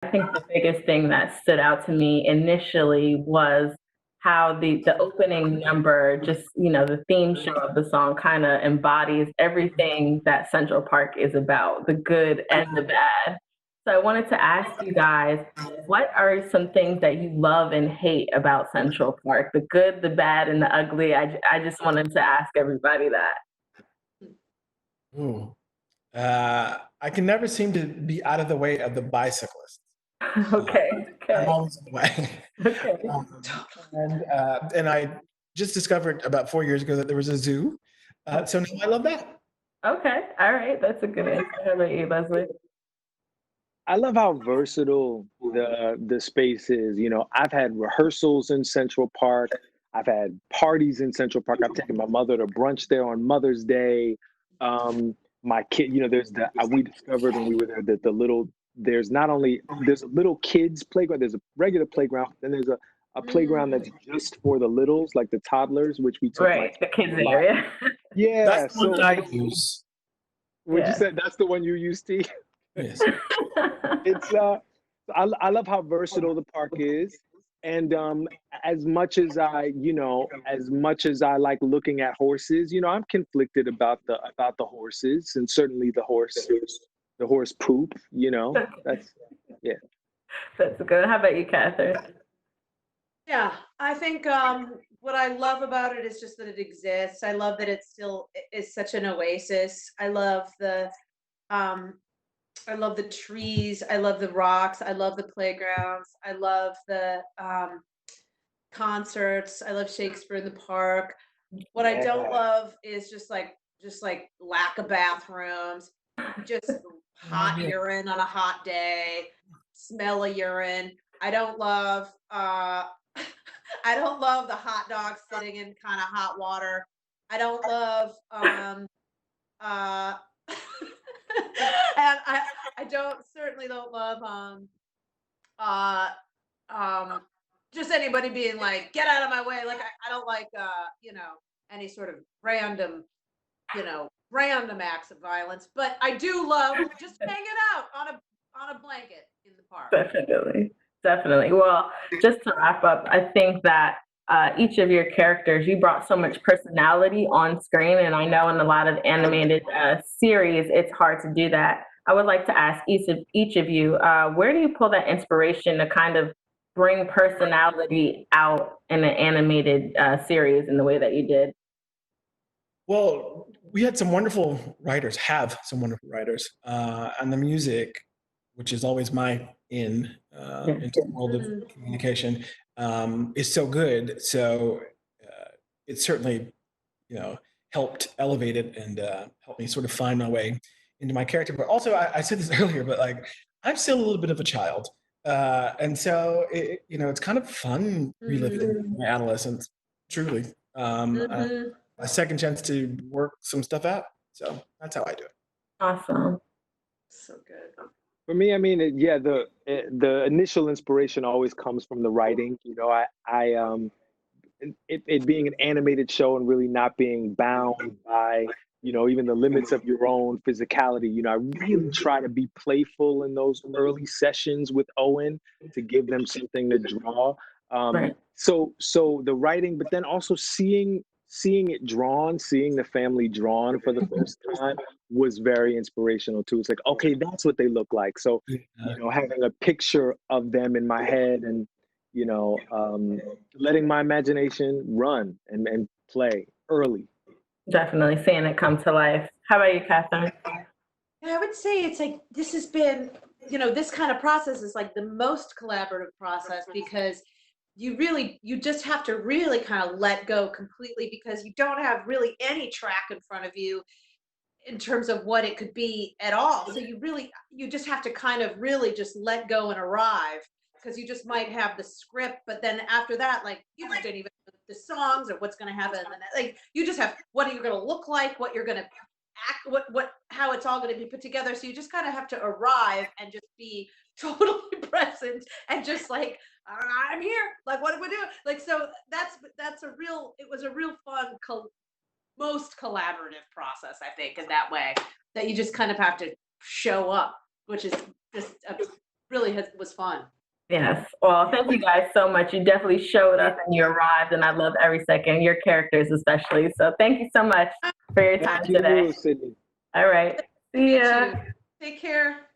I think the biggest thing that stood out to me initially was how the opening number, just the theme show of the song, kind of embodies everything that Central Park is about, the good and the bad. So I wanted to ask you guys, what are some things that you love and hate about Central Park? The good, the bad, and the ugly. I just wanted to ask everybody that. Ooh. I can never seem to be out of the way of the bicyclists. Uh, Okay, I'm okay, always in the way. okay, And I just discovered about 4 years ago that there was a zoo. So now I love that. okay. All right, that's a good answer. How about you, Leslie? I love how versatile the space is. You know, I've had rehearsals in Central Park. I've had parties in Central Park. I've taken my mother to brunch there on Mother's Day. My kid, you know, there's the we discovered when we were there that the little there's not only there's a little kids playground, there's a regular playground, then there's a playground that's just for the littles, like the toddlers, which we took my Right, the kids kids a lot. area. That's Yeah, the one so that I use. would you Yeah. say that's the one you used, Steve? Yes. It's I love how versatile the park is. And as much as as much as I like looking at horses, you know, I'm conflicted about the horses and certainly the horse poop, you know. That's yeah. That's good. How about you, Catherine? Yeah, I think what I love about it is just that it exists. I love that it still is such an oasis. Um, I love the trees. I love the rocks. I love the playgrounds. I love the concerts. I love Shakespeare in the Park. What I don't Yeah. love is just like lack of bathrooms, just hot Yeah. urine on a hot day, smell of urine. I don't love I don't love the hot dogs sitting in kind of hot water. I don't love uh and I don't certainly don't love uh um just anybody being like get out of my way, like I don't like any sort of random acts of violence, but I do love just hanging out on a blanket in the park. Definitely. Definitely. Well, just to wrap up, I think that each of your characters, you brought so much personality on screen. And I know in a lot of animated series, it's hard to do that. I would like to ask each of you, where do you pull that inspiration to kind of bring personality out in an animated series in the way that you did? Well, we had some wonderful writers, have some wonderful writers, and the music, which is always my Yeah. into the world of Mhm. communication, is so good. So it certainly, you know, helped elevate it and helped me sort of find my way into my character. But also, I said this earlier, but like I'm still a little bit of a child, and so you know, it's kind of fun reliving Mhm. my adolescence. Truly. Mhm. A second chance to work some stuff out. So that's how I do it. Awesome. So good. For me, I mean, the initial inspiration always comes from the writing. You know, it being an animated show and really not being bound by even the limits of your own physicality. You know, I really try to be playful in those early sessions with Owen to give them something to draw. Right. So the writing, but then also seeing it drawn, seeing the family drawn for the first time was very inspirational too. It's like, okay, that's what they look like. So Yeah. having a picture of them in my head and you know, letting my imagination run and play early. Definitely seeing it come to life. How about you, Catherine? And I would say it's like this has been, this kind of process is like the most collaborative process because you just have to really kind of let go completely because you don't have really any track in front of you in terms of what it could be at all. So you just have to kind of really just let go and arrive because you just might have the script, but then after that, like you just didn't even know the songs or what's going to happen. And then, like you just have what are you going to look like, what you're going to act, how it's all going to be put together. So you just kind of have to arrive and just be totally present and just like I'm here. Like what are we doing? Like so that's it was a real fun most collaborative process, I think, in that way that you just kind of have to show up, which is just was fun. Yes. Well, thank you guys so much. You definitely showed up and you arrived, and I loved every second, your characters especially. So thank you so much for your time Thank you, today. Sidney. All right. See ya. Take care.